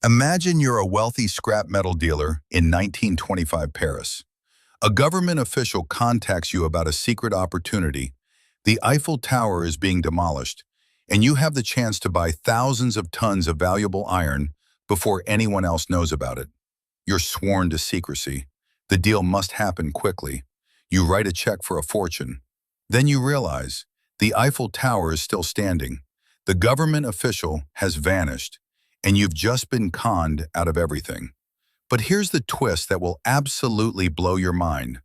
Imagine you're a wealthy scrap metal dealer in 1925 Paris. A government official contacts you about a secret opportunity. The Eiffel Tower is being demolished, and you have the chance to buy thousands of tons of valuable iron before anyone else knows about it. You're sworn to secrecy. The deal must happen quickly. You write a check for a fortune. Then you realize the Eiffel Tower is still standing. The government official has vanished, and you've just been conned out of everything. But here's the twist that will absolutely blow your mind.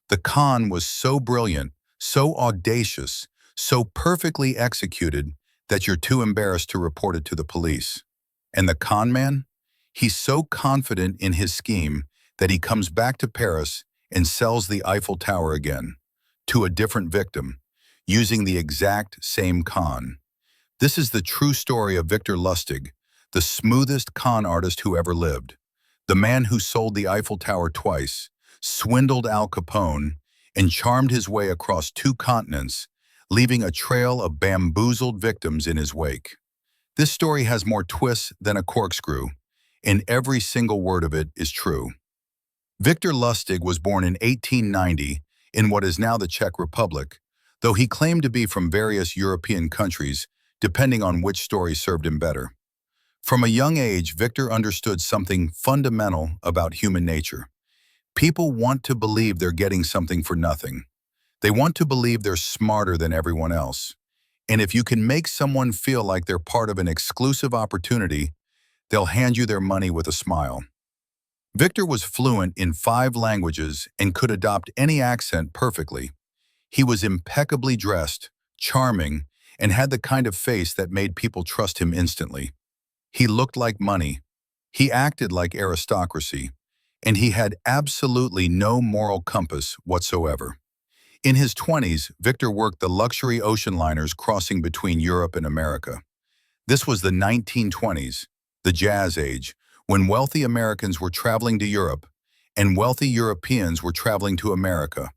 The con was so brilliant, so audacious, so perfectly executed that you're too embarrassed to report it to the police. And the con man? He's so confident in his scheme that he comes back to Paris and sells the Eiffel Tower again, to a different victim, using the exact same con. This is the true story of Victor Lustig, the smoothest con artist who ever lived. The man who sold the Eiffel Tower twice, swindled Al Capone, and charmed his way across 2 continents, leaving a trail of bamboozled victims in his wake. This story has more twists than a corkscrew, and every single word of it is true. Victor Lustig was born in 1890 in what is now the Czech Republic, though he claimed to be from various European countries, depending on which story served him better. From a young age, Victor understood something fundamental about human nature. People want to believe they're getting something for nothing. They want to believe they're smarter than everyone else. And if you can make someone feel like they're part of an exclusive opportunity, they'll hand you their money with a smile. Victor was fluent in 5 languages and could adopt any accent perfectly. He was impeccably dressed, charming, and had the kind of face that made people trust him instantly. He looked like money, he acted like aristocracy, and he had absolutely no moral compass whatsoever. In his 20s, Victor worked the luxury ocean liners crossing between Europe and America. This was the 1920s, the jazz age, when wealthy Americans were traveling to Europe and wealthy Europeans were traveling to America,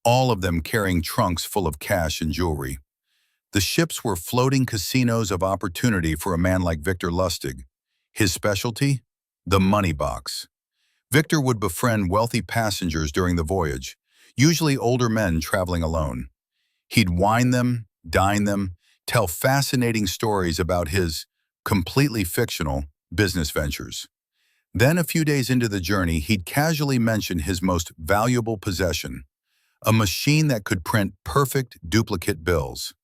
all of them carrying trunks full of cash and jewelry. The ships were floating casinos of opportunity for a man like Victor Lustig. His specialty? The money box. Victor would befriend wealthy passengers during the voyage, usually older men traveling alone. He'd wine them, dine them, tell fascinating stories about his, completely fictional, business ventures. Then a few days into the journey, he'd casually mention his most valuable possession, a machine that could print perfect duplicate bills.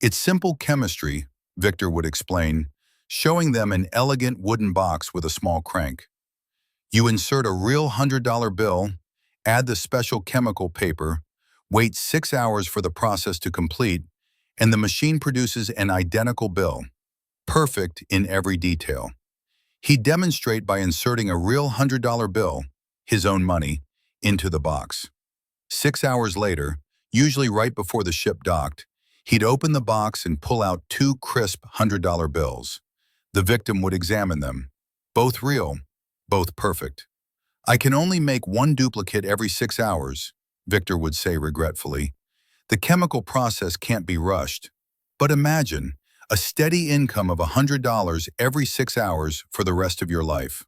It's simple chemistry, Victor would explain, showing them an elegant wooden box with a small crank. You insert a real $100 bill, add the special chemical paper, wait 6 hours for the process to complete, and the machine produces an identical bill, perfect in every detail. He'd demonstrate by inserting a real $100 bill, his own money, into the box. 6 hours later, usually right before the ship docked, he'd open the box and pull out 2 crisp $100 bills. The victim would examine them. Both real, both perfect. "I can only make 1 duplicate every 6 hours, Victor would say regretfully. The chemical process can't be rushed. But imagine a steady income of $100 every 6 hours for the rest of your life.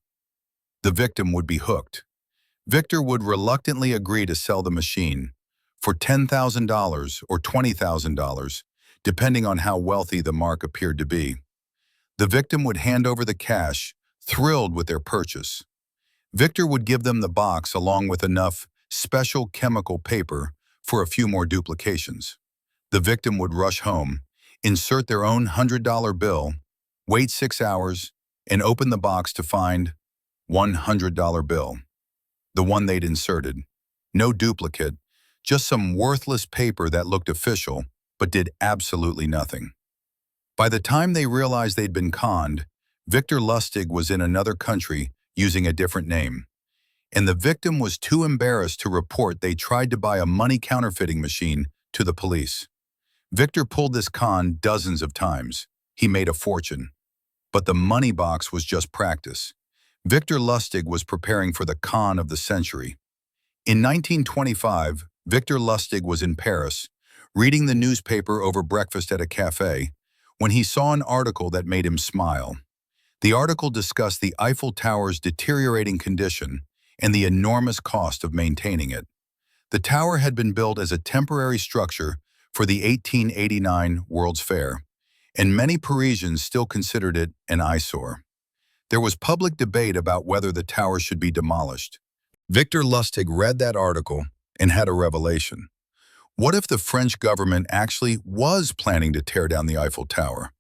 The victim would be hooked. Victor would reluctantly agree to sell the machine for $10,000 or $20,000, depending on how wealthy the mark appeared to be. The victim would hand over the cash, thrilled with their purchase. Victor would give them the box along with enough special chemical paper for a few more duplications. The victim would rush home, insert their own $100 bill, wait 6 hours, and open the box to find $100 bill, the one they'd inserted. No duplicate, just some worthless paper that looked official, but did absolutely nothing. By the time they realized they'd been conned, Victor Lustig was in another country using a different name, and the victim was too embarrassed to report they tried to buy a money counterfeiting machine to the police. Victor pulled this con dozens of times. He made a fortune. But the money box was just practice. Victor Lustig was preparing for the con of the century. In 1925, Victor Lustig was in Paris, reading the newspaper over breakfast at a cafe, when he saw an article that made him smile. The article discussed the Eiffel Tower's deteriorating condition and the enormous cost of maintaining it. The tower had been built as a temporary structure for the 1889 World's Fair, and many Parisians still considered it an eyesore. There was public debate about whether the tower should be demolished. Victor Lustig read that article and had a revelation. What if the French government actually was planning to tear down the Eiffel Tower?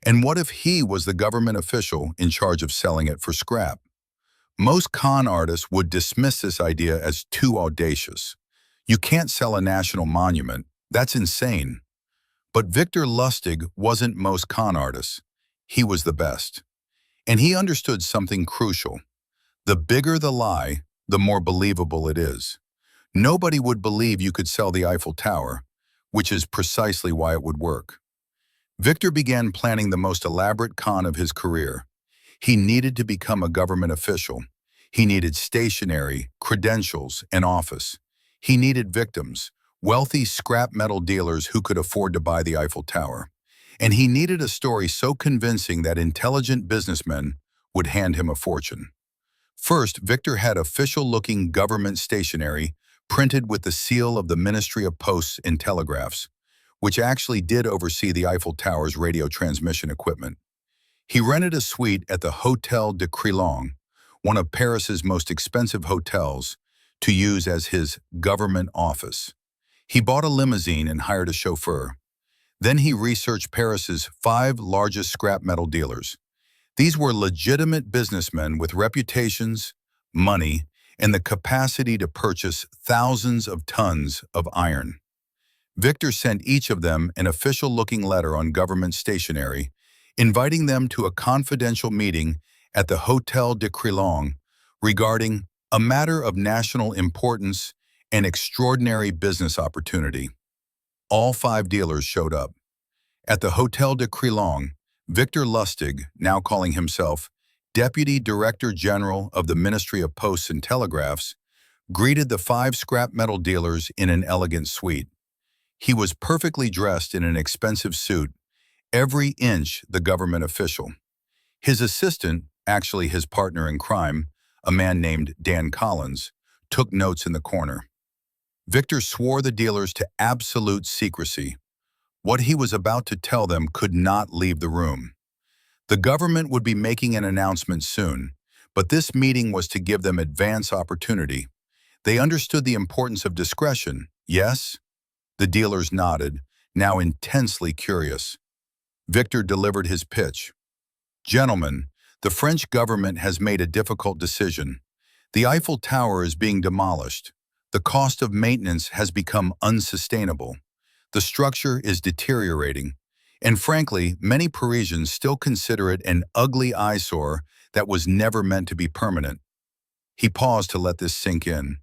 And what if he was the government official in charge of selling it for scrap? Most con artists would dismiss this idea as too audacious. You can't sell a national monument. That's insane. But Victor Lustig wasn't most con artists. He was the best. And he understood something crucial. The bigger the lie, the more believable it is. Nobody would believe you could sell the Eiffel Tower, which is precisely why it would work. Victor began planning the most elaborate con of his career. He needed to become a government official. He needed stationery, credentials, and office. He needed victims, wealthy scrap metal dealers who could afford to buy the Eiffel Tower. And he needed a story so convincing that intelligent businessmen would hand him a fortune. First, Victor had official-looking government stationery printed with the seal of the Ministry of Posts and Telegraphs, which actually did oversee the Eiffel Tower's radio transmission equipment. He rented a suite at the Hotel de Crillon, one of Paris's most expensive hotels, to use as his government office. He bought a limousine and hired a chauffeur. Then he researched Paris's 5 largest scrap metal dealers. These were legitimate businessmen with reputations, money, and the capacity to purchase thousands of tons of iron. Victor sent each of them an official-looking letter on government stationery, inviting them to a confidential meeting at the Hotel de Crillon regarding a matter of national importance and extraordinary business opportunity. All 5 dealers showed up. At the Hotel de Crillon, Victor Lustig, now calling himself Deputy Director General of the Ministry of Posts and Telegraphs, greeted the 5 scrap metal dealers in an elegant suite. He was perfectly dressed in an expensive suit, every inch the government official. His assistant, actually his partner in crime, a man named Dan Collins, took notes in the corner. Victor swore the dealers to absolute secrecy. What he was about to tell them could not leave the room. The government would be making an announcement soon, but this meeting was to give them advance opportunity. They understood the importance of discretion, yes? The dealers nodded, now intensely curious. Victor delivered his pitch. Gentlemen, the French government has made a difficult decision. The Eiffel Tower is being demolished. The cost of maintenance has become unsustainable. The structure is deteriorating. And frankly, many Parisians still consider it an ugly eyesore that was never meant to be permanent. He paused to let this sink in.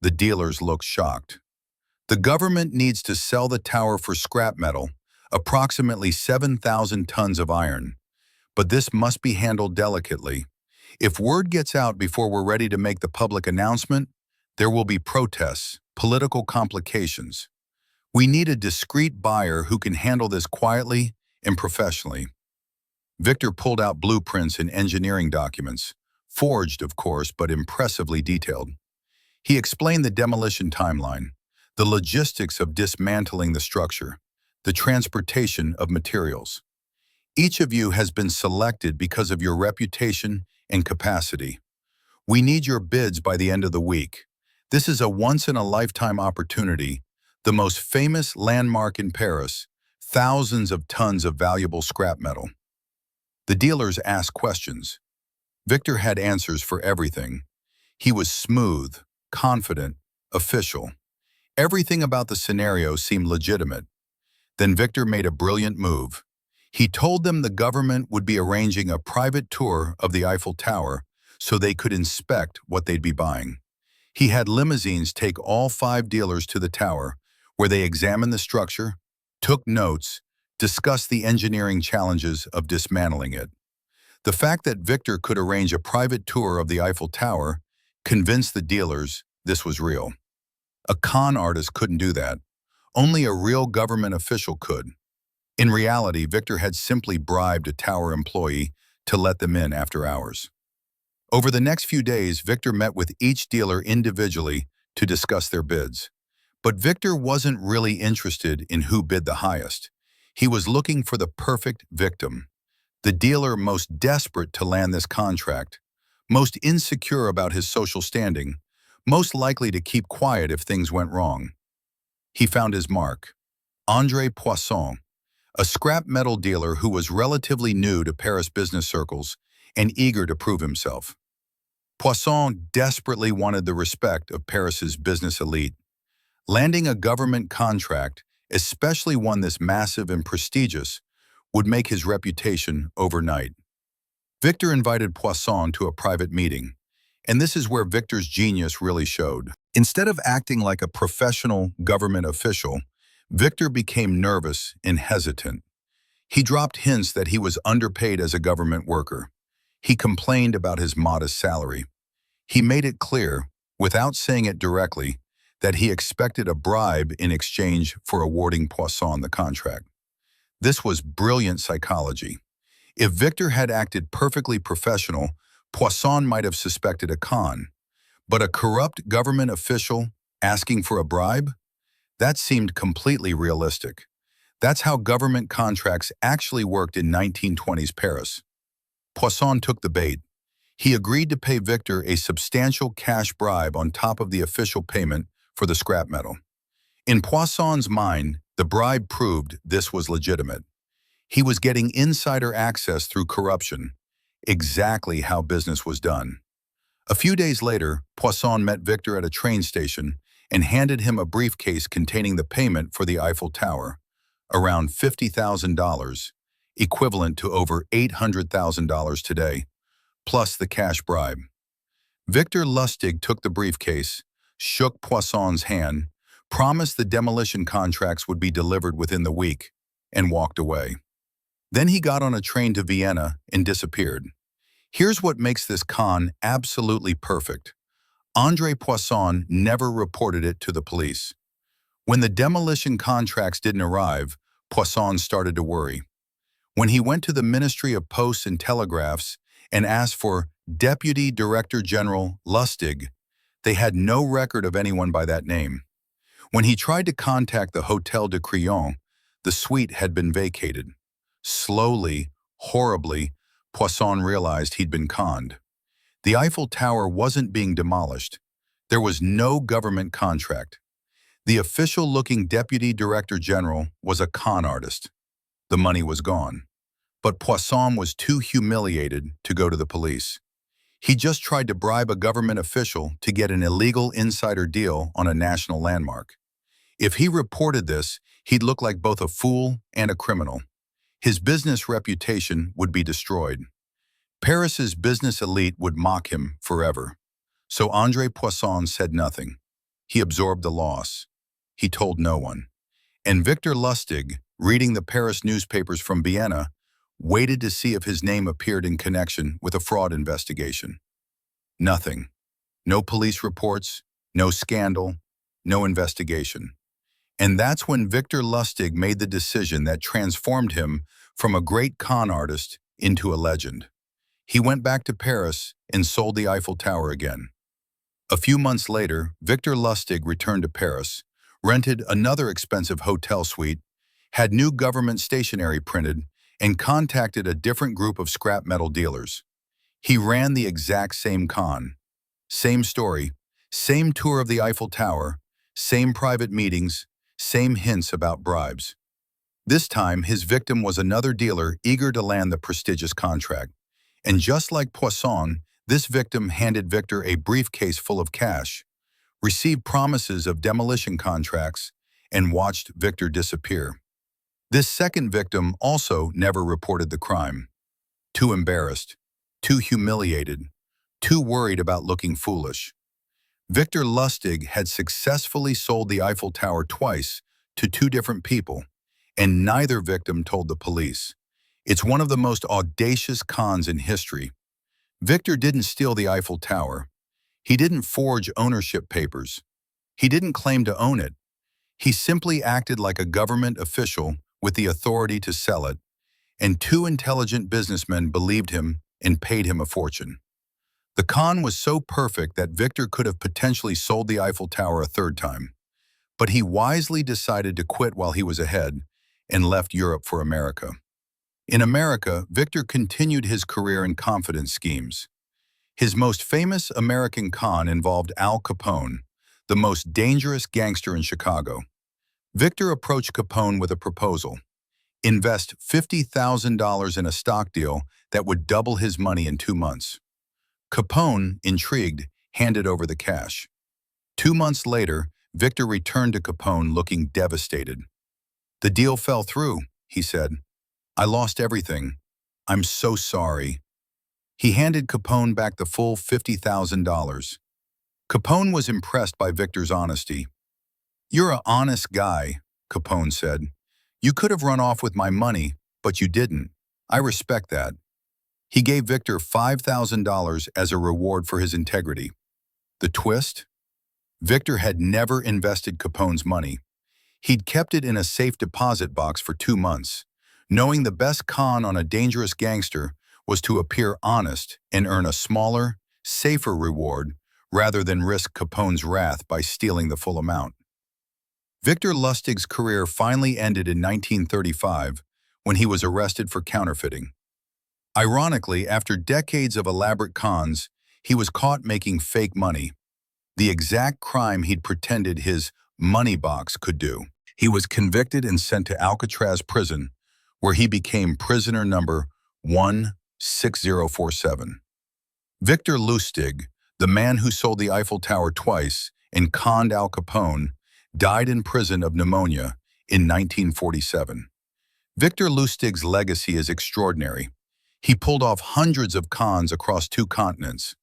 The dealers looked shocked. The government needs to sell the tower for scrap metal, approximately 7,000 tons of iron. But this must be handled delicately. If word gets out before we're ready to make the public announcement, there will be protests, political complications. We need a discreet buyer who can handle this quietly and professionally. Victor pulled out blueprints and engineering documents, forged, of course, but impressively detailed. He explained the demolition timeline, the logistics of dismantling the structure, the transportation of materials. Each of you has been selected because of your reputation and capacity. We need your bids by the end of the week. This is a once-in-a-lifetime opportunity, the most famous landmark in Paris, thousands of tons of valuable scrap metal. The dealers asked questions. Victor had answers for everything. He was smooth, confident, official. Everything about the scenario seemed legitimate. Then Victor made a brilliant move. He told them the government would be arranging a private tour of the Eiffel Tower so they could inspect what they'd be buying. He had limousines take all 5 dealers to the tower, where they examined the structure, took notes, discussed the engineering challenges of dismantling it. The fact that Victor could arrange a private tour of the Eiffel Tower convinced the dealers this was real. A con artist couldn't do that. Only a real government official could. In reality, Victor had simply bribed a tower employee to let them in after hours. Over the next few days, Victor met with each dealer individually to discuss their bids. But Victor wasn't really interested in who bid the highest. He was looking for the perfect victim, the dealer most desperate to land this contract, most insecure about his social standing, most likely to keep quiet if things went wrong. He found his mark. André Poisson, a scrap metal dealer who was relatively new to Paris business circles and eager to prove himself. Poisson desperately wanted the respect of Paris's business elite. Landing a government contract, especially one this massive and prestigious, would make his reputation overnight. Victor invited Poisson to a private meeting, and this is where Victor's genius really showed. Instead of acting like a professional government official, Victor became nervous and hesitant. He dropped hints that he was underpaid as a government worker. He complained about his modest salary. He made it clear, without saying it directly, that he expected a bribe in exchange for awarding Poisson the contract. This was brilliant psychology. If Victor had acted perfectly professional, Poisson might have suspected a con. But a corrupt government official asking for a bribe? That seemed completely realistic. That's how government contracts actually worked in 1920s Paris. Poisson took the bait. He agreed to pay Victor a substantial cash bribe on top of the official payment for the scrap metal. In Poisson's mind, the bribe proved this was legitimate. He was getting insider access through corruption, exactly how business was done. A few days later, Poisson met Victor at a train station and handed him a briefcase containing the payment for the Eiffel Tower, around $50,000, equivalent to over $800,000 today, plus the cash bribe. Victor Lustig took the briefcase, shook Poisson's hand, promised the demolition contracts would be delivered within the week, and walked away. Then he got on a train to Vienna and disappeared. Here's what makes this con absolutely perfect. André Poisson never reported it to the police. When the demolition contracts didn't arrive, Poisson started to worry. When he went to the Ministry of Posts and Telegraphs and asked for Deputy Director General Lustig, they had no record of anyone by that name. When he tried to contact the Hotel de Crillon, the suite had been vacated. Slowly, horribly, Poisson realized he'd been conned. The Eiffel Tower wasn't being demolished. There was no government contract. The official-looking Deputy Director General was a con artist. The money was gone. But Poisson was too humiliated to go to the police. He just tried to bribe a government official to get an illegal insider deal on a national landmark. If he reported this, he'd look like both a fool and a criminal. His business reputation would be destroyed. Paris's business elite would mock him forever. So André Poisson said nothing. He absorbed the loss. He told no one. And Victor Lustig, reading the Paris newspapers from Vienna, waited to see if his name appeared in connection with a fraud investigation. Nothing. No police reports, no scandal, no investigation. And that's when Victor Lustig made the decision that transformed him from a great con artist into a legend. He went back to Paris and sold the Eiffel Tower again. A few months later, Victor Lustig returned to Paris, rented another expensive hotel suite, had new government stationery printed, and contacted a different group of scrap metal dealers. He ran the exact same con. Same story, same tour of the Eiffel Tower, same private meetings, same hints about bribes. This time, his victim was another dealer eager to land the prestigious contract. And just like Poisson, this victim handed Victor a briefcase full of cash, received promises of demolition contracts, and watched Victor disappear. This second victim also never reported the crime. Too embarrassed, too humiliated, too worried about looking foolish. Victor Lustig had successfully sold the Eiffel Tower twice to two different people, and neither victim told the police. It's one of the most audacious cons in history. Victor didn't steal the Eiffel Tower. He didn't forge ownership papers. He didn't claim to own it. He simply acted like a government official with the authority to sell it, and two intelligent businessmen believed him and paid him a fortune. The con was so perfect that Victor could have potentially sold the Eiffel Tower a third time, but he wisely decided to quit while he was ahead and left Europe for America. In America, Victor continued his career in confidence schemes. His most famous American con involved Al Capone, the most dangerous gangster in Chicago. Victor approached Capone with a proposal: invest $50,000 in a stock deal that would double his money in 2 months. Capone, intrigued, handed over the cash. 2 months later, Victor returned to Capone looking devastated. "The deal fell through," he said. "I lost everything. I'm so sorry." He handed Capone back the full $50,000. Capone was impressed by Victor's honesty. "You're an honest guy," Capone said. "You could have run off with my money, but you didn't. I respect that." He gave Victor $5,000 as a reward for his integrity. The twist? Victor had never invested Capone's money. He'd kept it in a safe deposit box for 2 months, knowing the best con on a dangerous gangster was to appear honest and earn a smaller, safer reward rather than risk Capone's wrath by stealing the full amount. Victor Lustig's career finally ended in 1935 when he was arrested for counterfeiting. Ironically, after decades of elaborate cons, he was caught making fake money, the exact crime he'd pretended his money box could do. He was convicted and sent to Alcatraz prison, where he became prisoner number 16047. Victor Lustig, the man who sold the Eiffel Tower twice and conned Al Capone, died in prison of pneumonia in 1947. Victor Lustig's legacy is extraordinary. He pulled off hundreds of cons across 2 continents.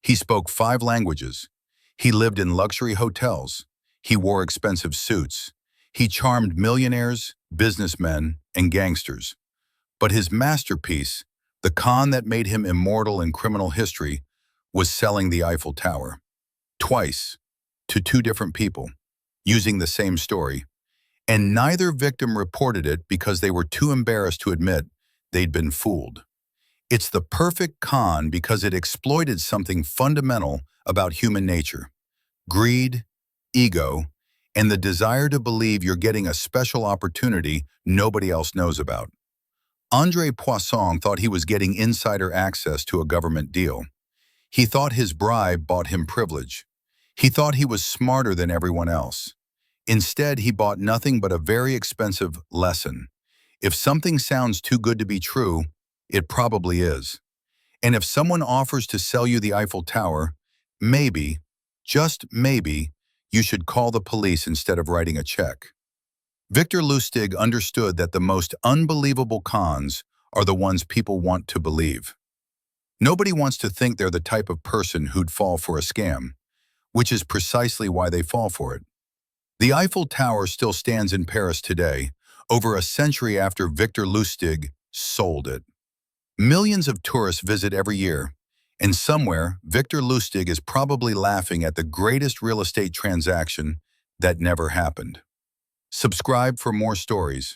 He spoke 5 languages. He lived in luxury hotels. He wore expensive suits. He charmed millionaires, businessmen, and gangsters. But his masterpiece, the con that made him immortal in criminal history, was selling the Eiffel Tower. Twice, to 2 different people, using the same story. And neither victim reported it because they were too embarrassed to admit they'd been fooled. It's the perfect con because it exploited something fundamental about human nature: greed, ego, and the desire to believe you're getting a special opportunity nobody else knows about. André Poisson thought he was getting insider access to a government deal. He thought his bribe bought him privilege. He thought he was smarter than everyone else. Instead, he bought nothing but a very expensive lesson. If something sounds too good to be true, it probably is. And if someone offers to sell you the Eiffel Tower, maybe, just maybe, you should call the police instead of writing a check. Victor Lustig understood that the most unbelievable cons are the ones people want to believe. Nobody wants to think they're the type of person who'd fall for a scam, which is precisely why they fall for it. The Eiffel Tower still stands in Paris today, over a century after Victor Lustig sold it. Millions of tourists visit every year, and somewhere Victor Lustig is probably laughing at the greatest real estate transaction that never happened. Subscribe for more stories.